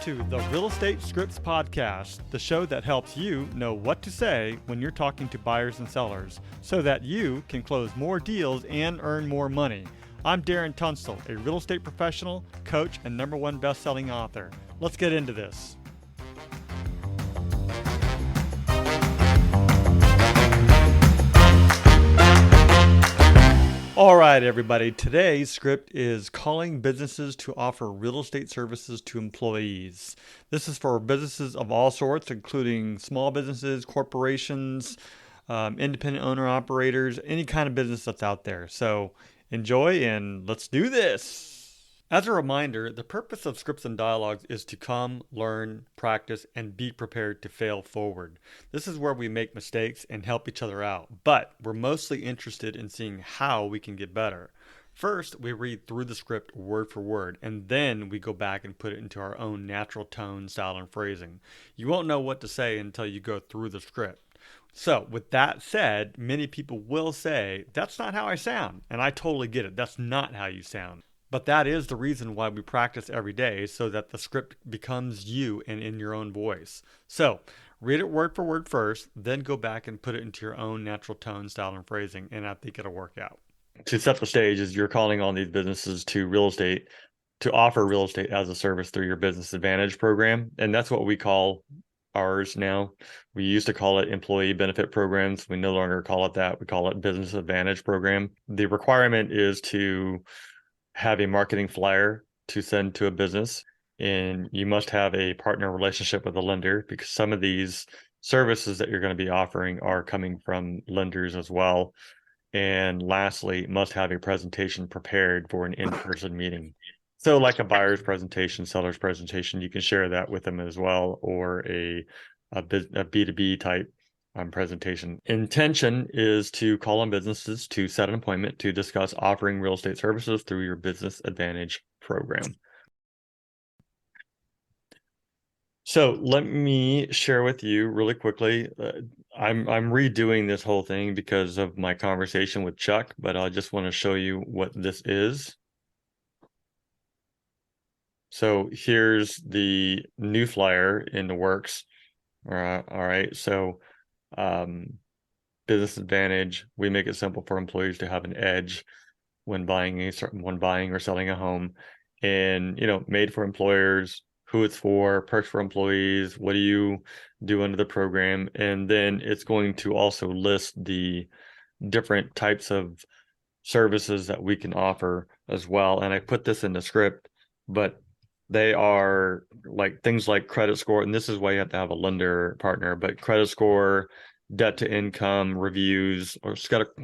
to the Real Estate Scripts Podcast, the show that helps you know what to say when you're talking to buyers and sellers so that you can close more deals and earn more money. I'm Darren Tunstall, a real estate professional, coach, and #1 best-selling author. Let's get into this. All right, everybody. Today's script is calling businesses to offer real estate services to employees. This is for businesses of all sorts, including small businesses, corporations, independent owner-operators, any kind of business that's out there. So enjoy and let's do this. As a reminder, the purpose of Scripts and Dialogues is to come, learn, practice, and be prepared to fail forward. This is where we make mistakes and help each other out, but we're mostly interested in seeing how we can get better. First, we read through the script word for word, and then we go back and put it into our own natural tone, style, and phrasing. You won't know what to say until you go through the script. So, with that said, many people will say, that's not how I sound, and I totally get it. That's not how you sound. But that is the reason why we practice every day, so that the script becomes you and in your own voice. So, read it word for word first, then go back and put it into your own natural tone, style, and phrasing, and I think it'll work out. To set the stage is you're calling on these businesses to offer real estate as a service through your Business Advantage program. And that's what we call ours now. We used to call it employee benefit programs. We no longer call it that. We call it Business Advantage program. The requirement is to have a marketing flyer to send to a business, and you must have a partner relationship with a lender, because some of these services that you're going to be offering are coming from lenders as well. And lastly, must have a presentation prepared for an in-person meeting. So like a buyer's presentation, seller's presentation, you can share that with them as well, or a B2B type presentation. Intention is to call on businesses to set an appointment to discuss offering real estate services through your Business Advantage program. So let me share with you really quickly. I'm redoing this whole thing because of my conversation with Chuck, but I just want to show you what this is. So here's the new flyer in the works. All right. So Business Advantage, we make it simple for employees to have an edge when buying or selling a home, and made for employers, who it's for, perks for employees, what do you do under the program, and then it's going to also list the different types of services that we can offer as well. And I put this in the script, but they are like things like credit score, and this is why you have to have a lender partner, but credit score, debt to income reviews, or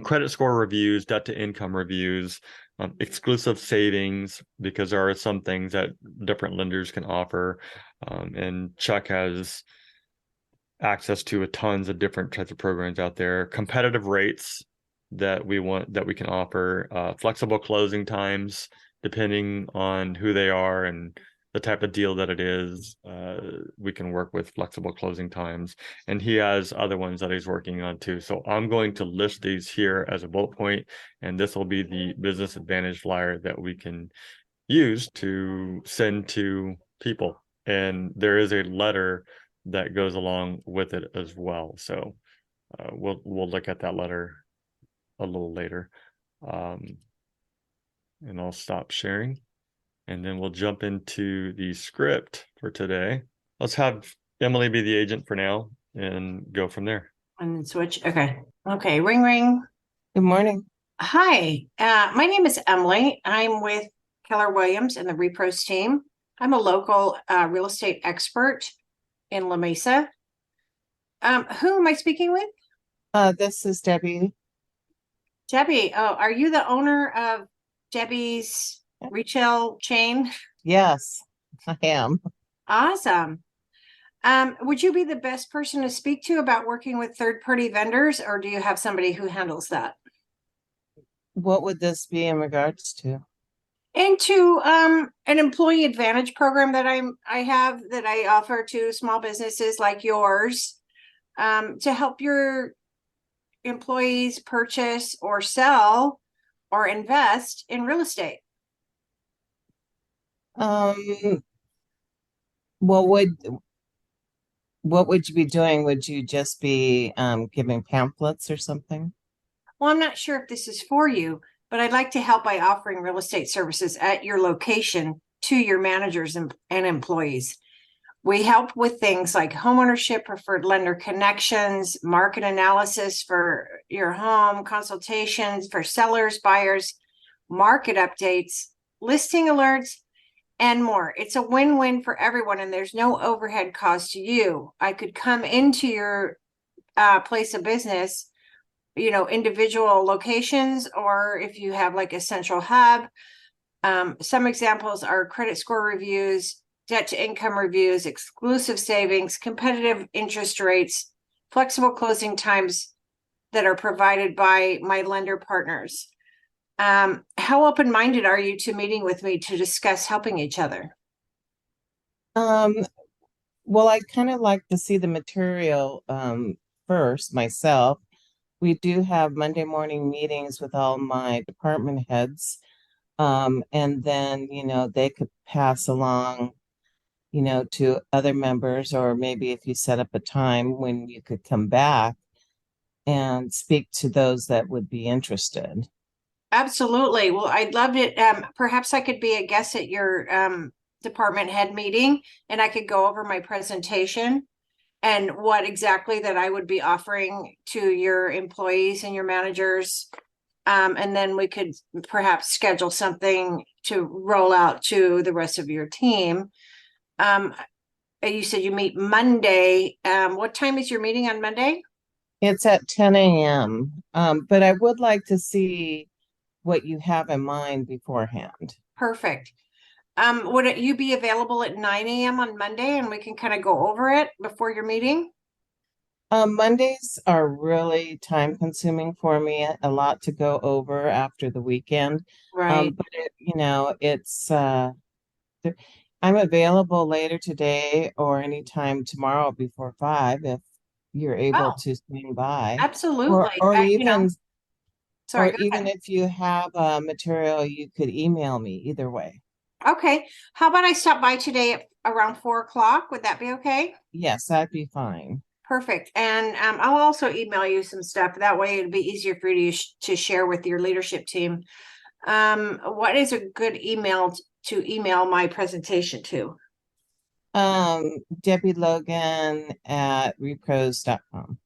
credit score reviews, debt to income reviews, exclusive savings, because there are some things that different lenders can offer. And Chuck has access to tons of different types of programs out there, competitive rates that we can offer, flexible closing times, depending on who they are and the type of deal that it is. We can work with flexible closing times, and he has other ones that he's working on too. So I'm going to list these here as a bullet point, and this will be the Business Advantage flyer that we can use to send to people. And there is a letter that goes along with it as well. So we'll look at that letter a little later. And I'll stop sharing, and then we'll jump into the script for today. Let's have Emily be the agent for now and go from there. And then switch. Okay. Ring, ring. Good morning. Hi. My name is Emily. I'm with Keller Williams and the Repros team. I'm a local real estate expert in La Mesa. Who am I speaking with? This is Debbie. Debbie. Oh, are you the owner of Debbie's retail chain? Yes, I am. Awesome. Would you be the best person to speak to about working with third-party vendors, or do you have somebody who handles that? What would this be in regards to? Into an employee advantage program that I offer to small businesses like yours, to help your employees purchase or sell or invest in real estate. Well, what would you be doing? Would you just be giving pamphlets or something? Well, I'm not sure if this is for you, but I'd like to help by offering real estate services at your location to your managers and employees. We help with things like homeownership, preferred lender connections, market analysis for your home, consultations for sellers, buyers, market updates, listing alerts, and more. It's a win-win for everyone, and there's no overhead cost to you. I could come into your place of business, individual locations, or if you have like a central hub. Some examples are credit score reviews, debt to income reviews, exclusive savings, competitive interest rates, flexible closing times that are provided by my lender partners. How open-minded are you to meeting with me to discuss helping each other? Um, well, I'd kind of like to see the material first myself. We do have Monday morning meetings with all my department heads. And then, they could pass along, to other members, or maybe if you set up a time when you could come back and speak to those that would be interested. Absolutely. Well, I'd love it. Perhaps I could be a guest at your department head meeting, and I could go over my presentation and what exactly that I would be offering to your employees and your managers. And then we could perhaps schedule something to roll out to the rest of your team. Um, you said you meet Monday. What time is your meeting on Monday? It's at 10 a.m. But I would like to see what you have in mind beforehand. Perfect. Would you be available at 9 a.m. on Monday and we can kind of go over it before your meeting? Mondays are really time consuming for me, a lot to go over after the weekend. Right. But it's I'm available later today or anytime tomorrow before 5 if you're able Oh, to swing by. Or absolutely. or even Sorry, go ahead. if you have material, you could email me either way. Okay. How about I stop by today at around 4 o'clock? Would that be okay? Yes, that'd be fine. Perfect. And I'll also email you some stuff. That way it'd be easier for you to share with your leadership team. What is a good email to email my presentation to? Debbie Logan at repros.com.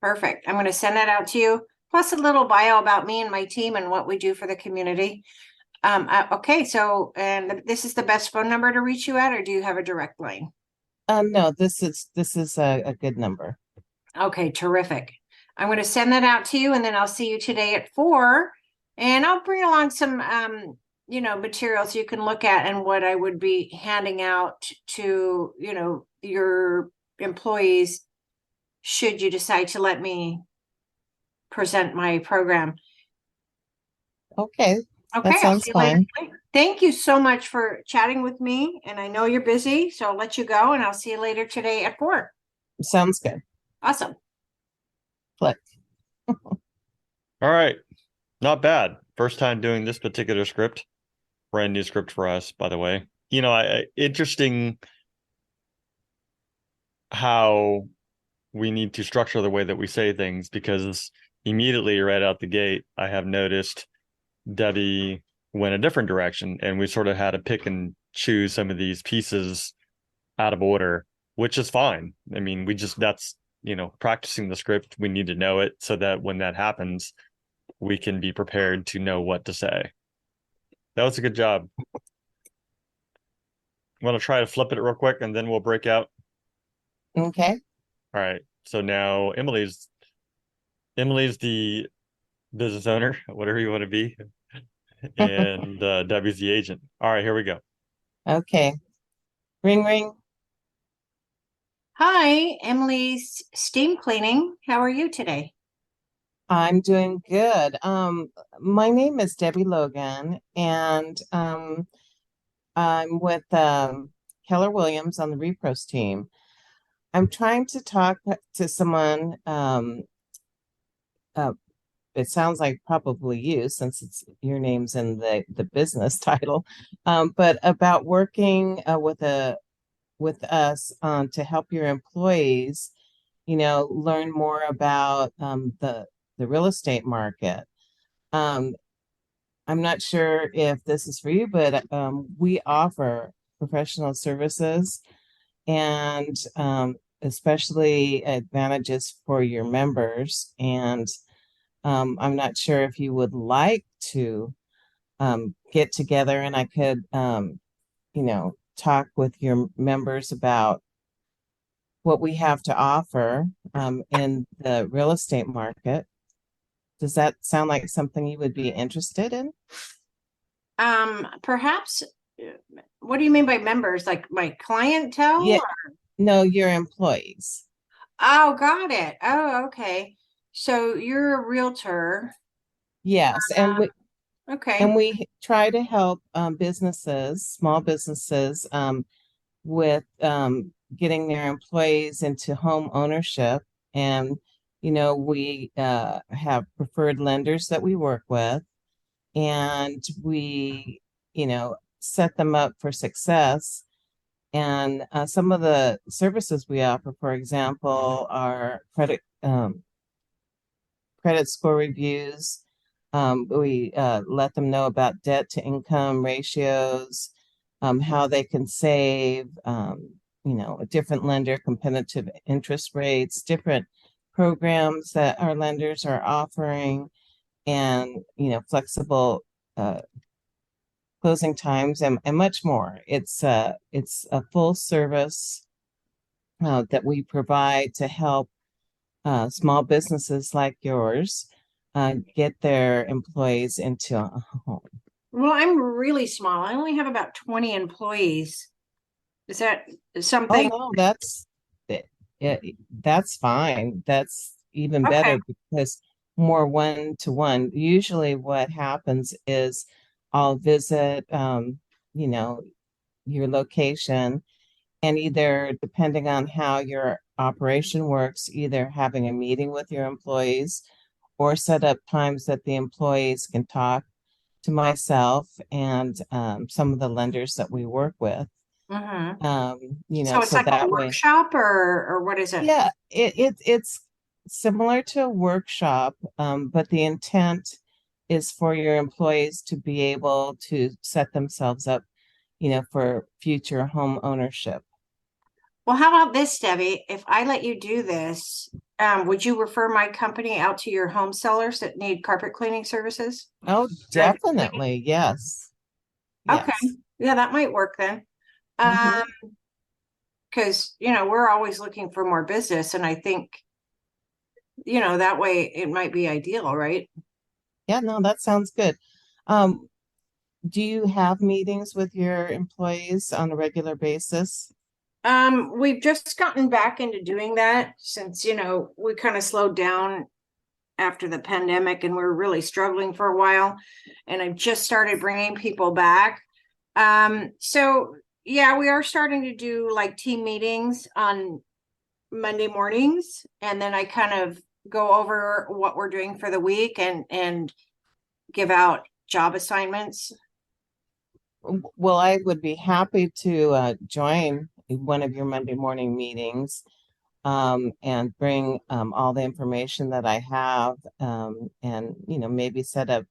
Perfect. I'm going to send that out to you, plus a little bio about me and my team and what we do for the community. Okay, so and this is the best phone number to reach you at, or do you have a direct line? No, this is a good number. Okay, terrific. I'm going to send that out to you, and then I'll see you today at 4. And I'll bring along some materials you can look at and what I would be handing out to, your employees should you decide to let me present my program. Okay, that Okay, I'll sounds see you later fine. today. Thank you so much for chatting with me. And I know you're busy, so I'll let you go and I'll see you later today at 4. Sounds good. Awesome. Click. All right. Not bad. First time doing this particular script. Brand new script for us, by the way. Interesting how we need to structure the way that we say things, because immediately right out the gate, I have noticed Debbie went a different direction, and we sort of had to pick and choose some of these pieces out of order, which is fine. I mean, that's, practicing the script. We need to know it so that when that happens, we can be prepared to know what to say. That was a good job. Want to try to flip it real quick and then we'll break out. Okay. All right. So now Emily's the business owner, whatever you want to be, and Debbie's the agent. All right, here we go. Okay. Ring ring. Hi, Emily's Steam Cleaning. How are you today? I'm doing good. My name is Debbie Logan, and I'm with Keller Williams on the Repros team. I'm trying to talk to someone. Uh, it sounds like probably you, since it's your name's in the business title. But about working with us to help your employees, learn more about the real estate market. Um, I'm not sure if this is for you, but we offer professional services and especially advantages for your members. And I'm not sure if you would like to get together and I could, talk with your members about what we have to offer in the real estate market. Does that sound like something you would be interested in? Perhaps, what do you mean by members? Like my clientele? Yeah, no, your employees. Oh, got it. Oh, okay. So you're a realtor. Yes, Okay. and we try to help businesses, small businesses, with getting their employees into home ownership. And, we have preferred lenders that we work with, and we, set them up for success. And some of the services we offer, for example, are credit score reviews. We let them know about debt to income ratios, how they can save, a different lender, competitive interest rates, different programs that our lenders are offering, and, flexible closing times and much more. It's a full service that we provide to help small businesses like yours get their employees into a home. Well, I'm really small. I only have about 20 employees. Is that Oh something? no, that's fine. That's even Okay. better because more one to one. Usually, what happens is I'll visit, you know, your location, and either depending on how your operation works, either having a meeting with your employees or set up times that the employees can talk to myself and some of the lenders that we work with. Mm-hmm. So it's So like a that way, workshop or what is it? yeah, it's similar to a workshop, but the intent is for your employees to be able to set themselves up, for future home ownership. Well, how about this, Debbie? If I let you do this, would you refer my company out to your home sellers that need carpet cleaning services? Oh, Or cleaning? definitely, yes, Okay. yes. Yeah, that might work then. Hmm. Because, we're always looking for more business, and I think, that way it might be ideal, right? Yeah, no, that sounds good. Um, do you have meetings with your employees on a regular basis? We've just gotten back into doing that since, we kind of slowed down after the pandemic and we're really struggling for a while. And I've just started bringing people back. So yeah, we are starting to do like team meetings on Monday mornings, and then I kind of go over what we're doing for the week and give out job assignments. Well, I would be happy to join one of your Monday morning meetings and bring all the information that I have, and maybe set up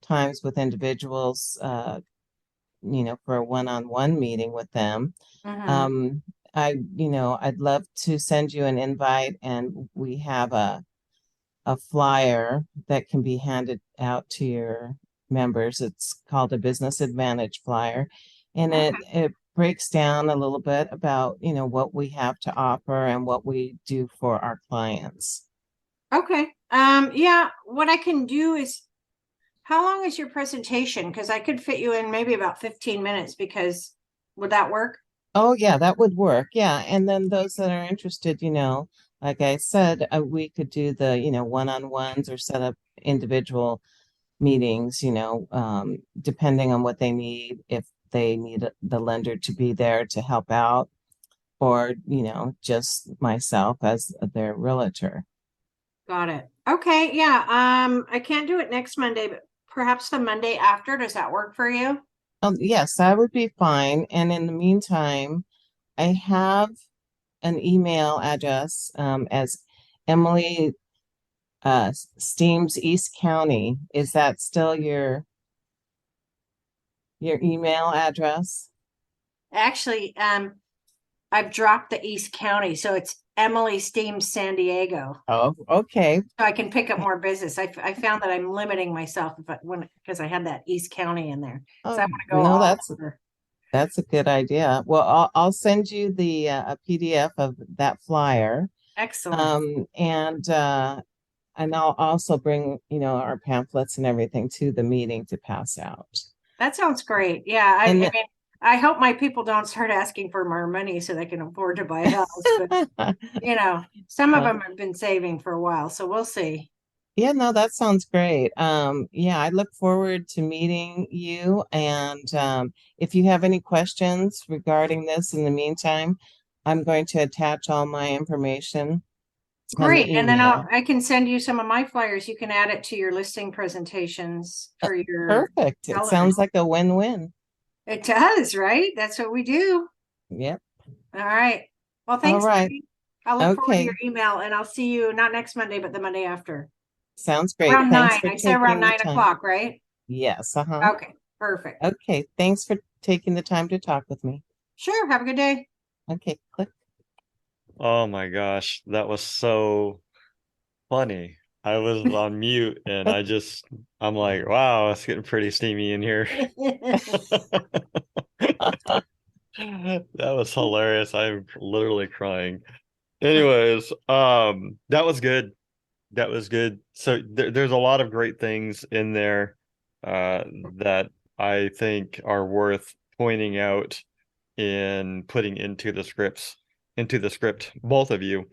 times with individuals, for a one-on-one meeting with them. Mm-hmm. Um, I'd love to send you an invite, and we have a flyer that can be handed out to your members. It's called a Business Advantage flyer, and it breaks down a little bit about, what we have to offer and what we do for our clients. Okay. Yeah, what I can do is, how long is your presentation? Because I could fit you in maybe about 15 minutes, because would that work? Oh, yeah, that would work. Yeah. And then those that are interested, like I said, we could do the, one-on-ones or set up individual meetings, depending on what they need, if they need the lender to be there to help out, or, just myself as their realtor. Got it. Okay, yeah. I can't do it next Monday, but perhaps the Monday after. Does that work for you? Yes, that would be fine. And in the meantime, I have an email address as Emily Steams East County. Is that still your email address? Actually, I've dropped the East County, so it's Emily Steams San Diego. Oh, okay. So I can pick up more business. I found that I'm limiting myself because I had that East County in there. So I Oh, want to go no, all over. that's a good idea. Well, I'll send you the a PDF of that flyer. Excellent. And I'll also bring, our pamphlets and everything to the meeting to pass out. That sounds great. Yeah, I And mean, I hope my people don't start asking for more money so they can afford to buy a house. But some of them have been saving for a while, so we'll see. Yeah, no, that sounds great. Yeah, I look forward to meeting you. And if you have any questions regarding this in the meantime, I'm going to attach all my information on the Great. And then email. I can send you some of my flyers. You can add it to your listing presentations for your Perfect. It television. sounds like a win-win. It does, right? That's what we do. Yep. All right. Well, All thanks, right. Debbie. I'll look forward to Okay. your email and I'll see you not next Monday, but the Monday after. Sounds great. Around Thanks 9. for I say around taking the 9 time. o'clock, right? Yes. Uh-huh. Okay, perfect. Okay. Thanks for taking the time to talk with me. Sure. Have a good day. Okay. Click. Oh my gosh, that was so funny. I was on mute and I'm like, wow, it's getting pretty steamy in here. That was hilarious. I'm literally crying. Anyways, that was good. That was good. So there's a lot of great things in there that I think are worth pointing out and putting into the script, both of you.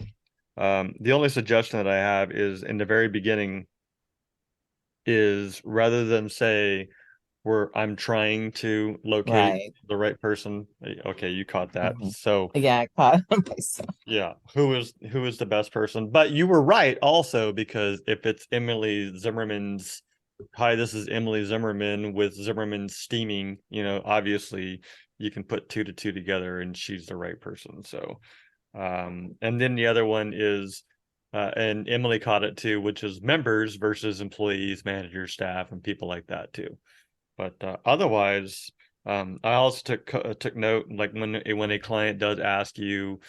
The only suggestion that I have is in the very beginning is rather than say where I'm trying to locate Right. the right person. Okay, you caught that. Mhm. So Yeah, I caught it myself. yeah, who is the best person? But you were right also because if it's Emily Zimmerman's, hi, this is Emily Zimmerman with Zimmerman Steaming, obviously you can put two to two together and she's the right person. So and then the other one is and Emily caught it too, which is members versus employees, managers, staff, and people like that too. But otherwise, I also took note, like when a client does ask you,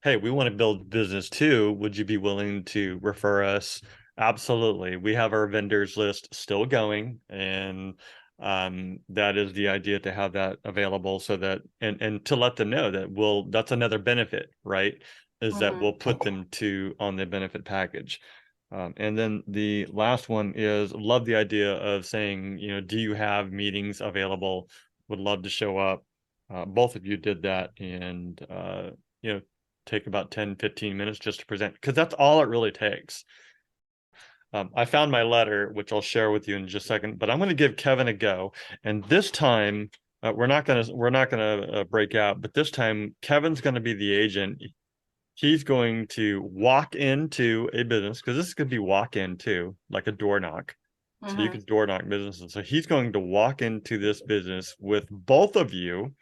"Hey, we want to build business too. Would you be willing to refer us?" Absolutely. We have our vendors list still going, and that is the idea to have that available so that and to let them know that that's another benefit, right? Is that we'll put them on the benefit package. And then the last one is love the idea of saying, do you have meetings available? Would love to show up. Both of you did that and, take about 10, 15 minutes just to present because that's all it really takes. I found my letter, which I'll share with you in just a second, but I'm going to give Kevin a go. And this time, we're not gonna break out, but this time Kevin's going to be the agent. He's going to walk into a business because this could be walk in too, like a door knock. So you could door knock businesses. So he's going to walk into this business with both of you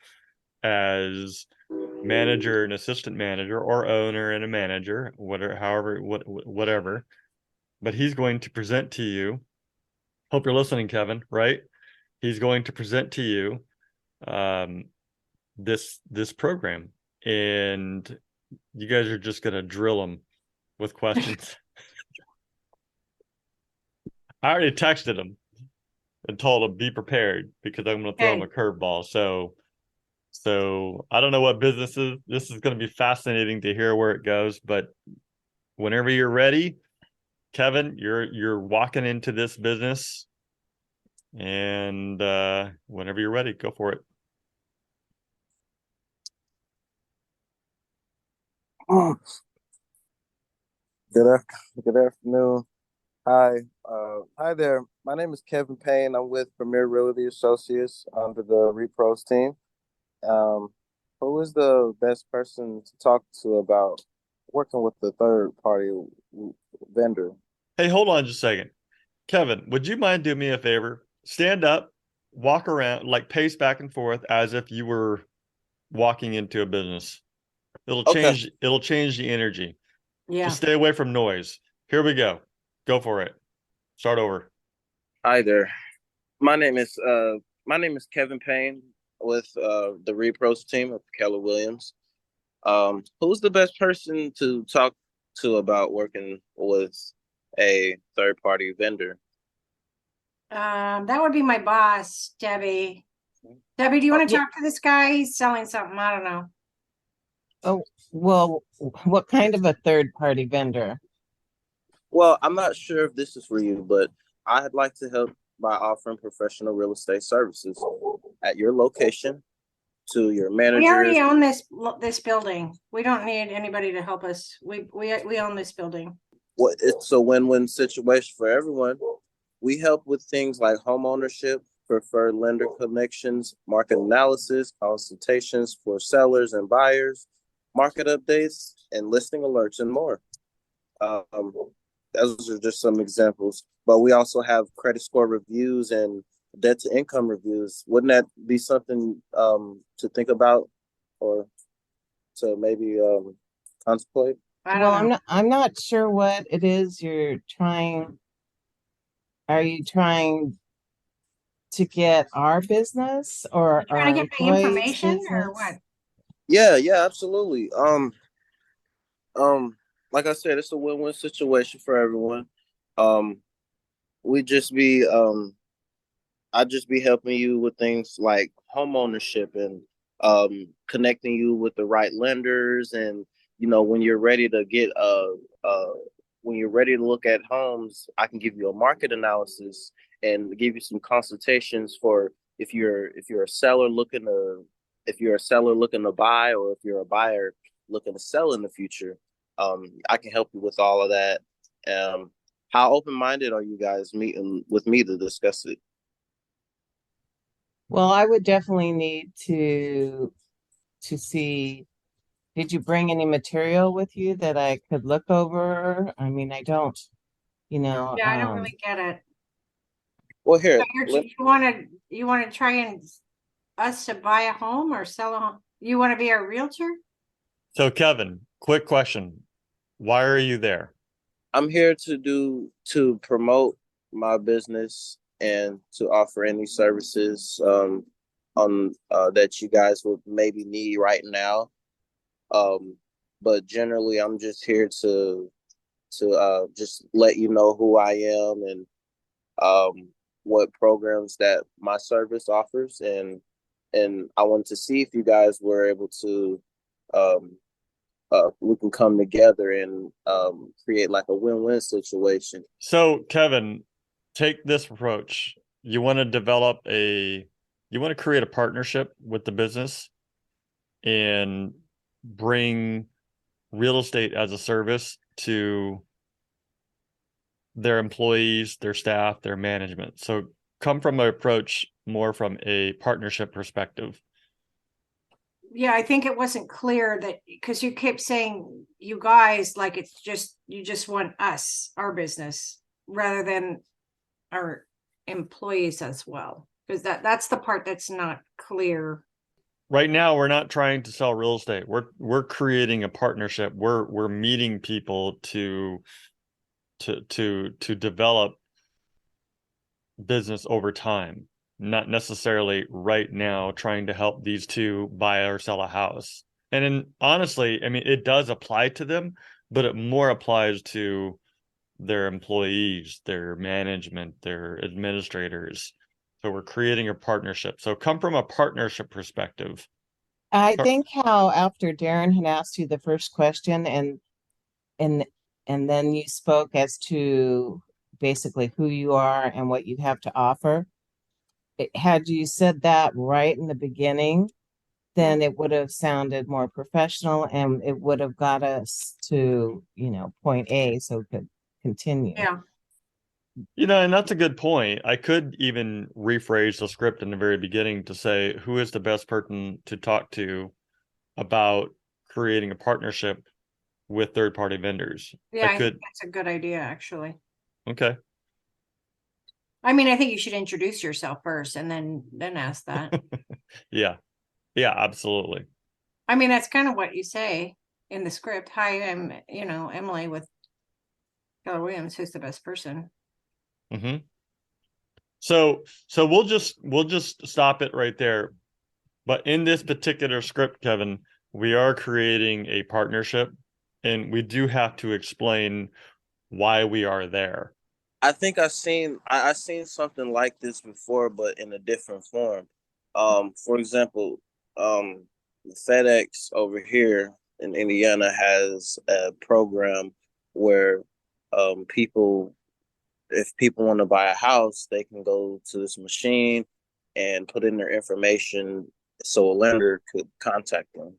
as manager and assistant manager or owner and a manager, whatever. But he's going to present to you. Hope you're listening, Kevin, right? He's going to present to you um, this program. And you guys are just gonna drill him with questions. I already texted him and told him be prepared because I'm gonna throw him a curveball. So I don't know what business is. This is gonna be fascinating to hear where it goes. But whenever you're ready, Kevin, you're walking into this business, and whenever you're ready, go for it. Oh, good afternoon. Hi, hi there. My name is Kevin Payne. I'm with Premier Realty Associates under the Repros team. Who is the best person to talk to about working with the third party vendor? Hey, hold on just a second. Kevin, would you mind doing me a favor? Stand up, walk around, like pace back and forth as if you were walking into a business. Okay. It'll change the energy. Yeah. Just stay away from noise. Here we go. Go for it. Start over. Hi there. My name is Kevin Payne with the Repros team of Keller Williams. Who's the best person to talk to about working with a third party vendor? That would be my boss, Debbie. Debbie, do you want to Yeah. talk to this guy? He's selling something. I don't know. Oh, well, what kind of a third party vendor? Well, I'm not sure if this is for you, but I'd like to help by offering professional real estate services at your location to your We managers. already own this building. We don't need anybody to help us. We own this building. It's a win-win situation for everyone. We help with things like home ownership, preferred lender connections, market analysis, consultations for sellers and buyers, market updates, and listing alerts, and more. Um, those are just some examples. But we also have credit score reviews and debt to income reviews. Wouldn't that be something to think about or to maybe contemplate? I Well, don't know. I'm not sure what it is you're trying. Are you trying to get our business or Trying our to get my employees' information or business? what? Yeah, absolutely. Um, like I said, it's a win-win situation for everyone. Um, we just be I'd just be helping you with things like home ownership and connecting you with the right lenders, and when you're ready to get uh when you're ready to look at homes, I can give you a market analysis and give you some consultations for if you're a seller looking to buy, or if you're a buyer looking to sell in the future. I can help you with all of that. How open-minded are you guys meeting with me to discuss it? Well, I would definitely need to see, did you bring any material with you that I could look over? I mean, I don't, you know, Yeah, I don't really get it. Well, So here, let, you want to try and us to buy a home or sell a home? You want to be our realtor? So, Kevin, quick question. Why are you there? I'm here to promote my business and to offer any services on that you guys would maybe need right now. Um, but generally, I'm just here to just let you know who I am and um, what programs that my service offers, and I wanted to see if you guys were able to um, we can come together and create like a win-win situation. So, Kevin, take this approach. You want to you want to create a partnership with the business and bring real estate as a service to their employees, their staff, their management. So come from an approach more from a partnership perspective. Yeah, I think it wasn't clear that because you kept saying you guys like it's just you just want us, our business, rather than our employees as well. Because that's the part that's not clear. Right now, we're not trying to sell real estate. We're creating a partnership. We're meeting people to develop business over time, not necessarily right now trying to help these two buy or sell a house. Honestly, I mean, it does apply to them, but it more applies to their employees, their management, their administrators. So we're creating a partnership. So come from a partnership perspective. I think how after Darren had asked you the first question and and then you spoke as to basically who you are and what you have to offer. Had you said that right in the beginning, then it would have sounded more professional and it would have got us to, point A so we could continue. Yeah. And that's a good point. I could even rephrase the script in the very beginning to say, who is the best person to talk to about creating a partnership with third-party vendors? Yeah, I think that's a good idea, actually. Okay. I mean, I think you should introduce yourself first and then ask that. Yeah. Yeah, absolutely. I mean, that's kind of what you say in the script. Hi, I'm, Emily with Keller Williams. Who's the best person? Mm-hmm. So we'll just stop it right there. But in this particular script, Kevin, we are creating a partnership, and we do have to explain why we are there. I think I seen something like this before, but in a different form. For example, FedEx over here in Indiana has a program where people, if people want to buy a house, they can go to this machine and put in their information so a lender could contact them.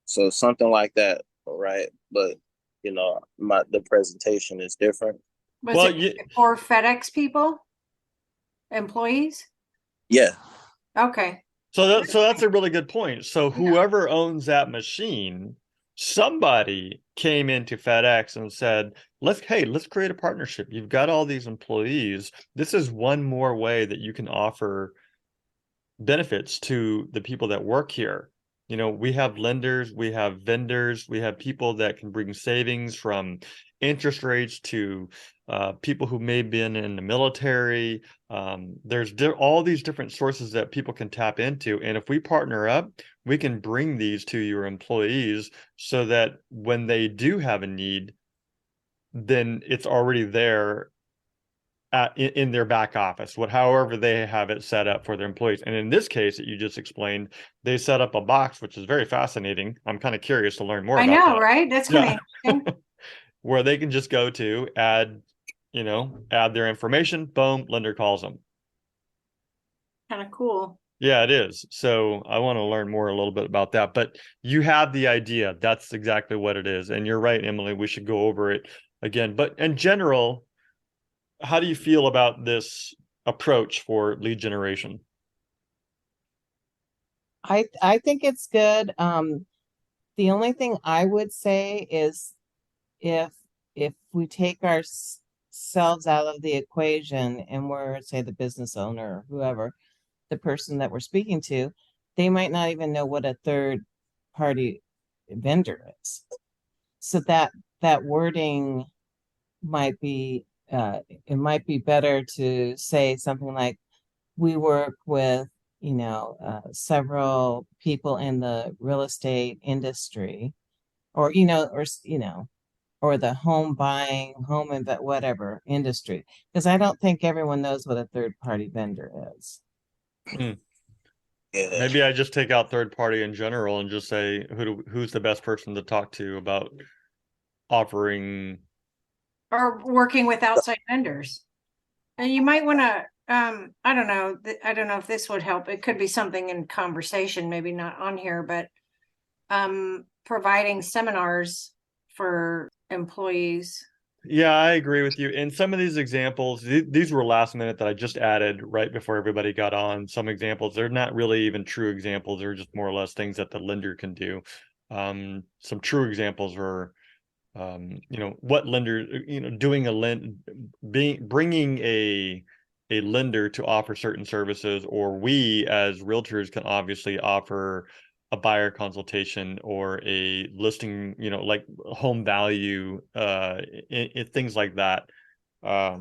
So something like that, right? But the presentation is different. Was Well, it for FedEx people, employees? Yeah. Okay. so that's a really good point. So whoever owns that machine, somebody came into FedEx and said, let's create a partnership. You've got all these employees. This is one more way that you can offer benefits to the people that work here. We have lenders, we have vendors, we have people that can bring savings from interest rates to people who may have been in the military. There's all these different sources that people can tap into. And if we partner up, we can bring these to your employees so that when they do have a need, then it's already there in their back office, however they have it set up for their employees. And in this case that you just explained, they set up a box, which is very fascinating. I'm kind of curious to learn more I about know, that. right? That's kind of interesting. Where they can just go to add their information, boom, lender calls them. Kind of cool. Yeah, it is. So I want to learn more a little bit about that, but you have the idea. That's exactly what it is. And you're right, Emily, we should go over it again. But in general, how do you feel about this approach for lead generation? I think it's good. The only thing I would say is if we take ourselves out of the equation and we're, say, the business owner or whoever, the person that we're speaking to, they might not even know what a third party vendor is. So that wording might be it might be better to say something like, we work with several people in the real estate industry, or or the home buying, whatever industry, because I don't think everyone knows what a third party vendor is. Hmm. Yeah. Maybe I just take out third party in general and just say who's the best person to talk to about offering. Or working with outside vendors. And you might want to, I don't know. I don't know if this would help. It could be something in conversation, maybe not on here, but providing seminars for employees. Yeah, I agree with you. And some of these examples, these were last minute that I just added right before everybody got on. Some examples, they're not really even true examples. They're just more or less things that the lender can do. Some true examples were, what lender, doing bringing a lender to offer certain services, or we as realtors can obviously offer a buyer consultation or a listing, like home value, things like that. But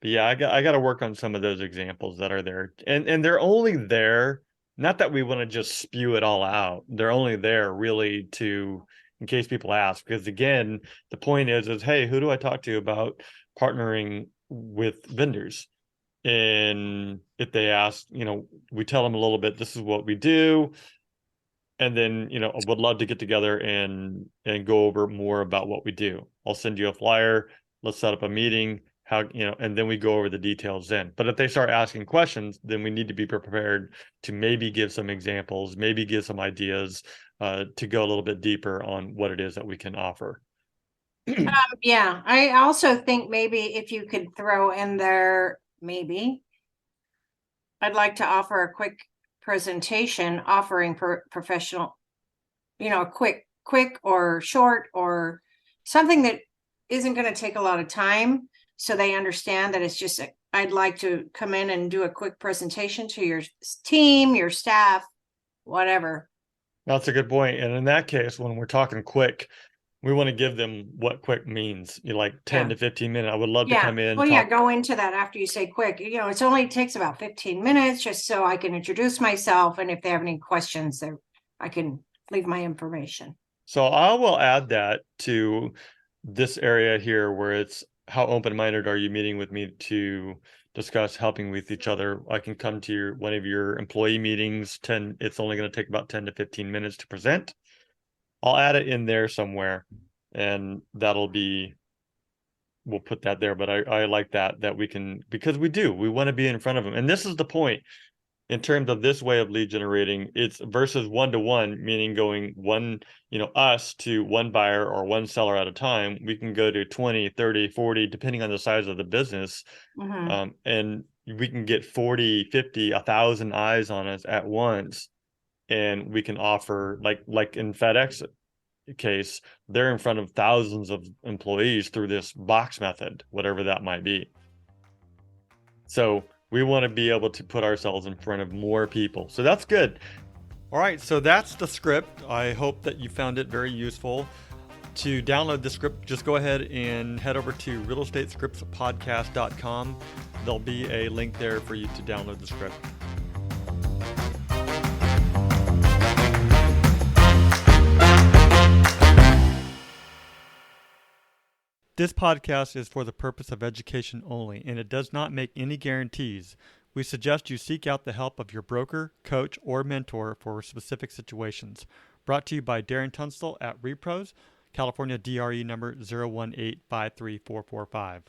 yeah, I got to work on some of those examples that are there, and they're only there, not that we want to just spew it all out. They're only there really in case people ask, because again, the point is hey, who do I talk to about partnering with vendors? And if they ask, we tell them a little bit, this is what we do. And then, I would love to get together and go over more about what we do. I'll send you a flyer. Let's set up a meeting, and then we go over the details then. But if they start asking questions, then we need to be prepared to maybe give some examples, maybe give some ideas, to go a little bit deeper on what it is that we can offer. Yeah, I also think maybe if you could throw in there, maybe I'd like to offer a quick presentation offering professional, quick or short, or something that isn't going to take a lot of time, so they understand that it's just I'd like to come in and do a quick presentation to your team, your staff, whatever. That's a good point. And in that case, when we're talking quick, we want to give them what quick means. Like 10 to 15 minutes. I would love to come in. Well, go into that after you say quick. It only takes about 15 minutes just so I can introduce myself. And if they have any questions, I can leave my information. So I will add that to this area here where it's how open-minded are you meeting with me to discuss helping with each other. I can come to one of your employee meetings. It's only going to take about 10 to 15 minutes to present. I'll add it in there somewhere, and we'll put that there. But I like that we can, because we want to be in front of them. And this is the point in terms of this way of lead generating. It's versus one-to-one, meaning going us to one buyer or one seller at a time. We can go to 20, 30, 40, depending on the size of the business. Mm-hmm. And we can get 40, 50, 1,000 eyes on us at once. And we can offer, like in FedEx case, they're in front of thousands of employees through this box method, whatever that might be. So we want to be able to put ourselves in front of more people. So that's good. All right, so that's the script. I hope that you found it very useful. To download the script, just go ahead and head over to realestatescriptspodcast.com. There'll be a link there for you to download the script. This podcast is for the purpose of education only, and it does not make any guarantees. We suggest you seek out the help of your broker, coach, or mentor for specific situations. Brought to you by Darren Tunstall at Repros, California DRE number 018534445.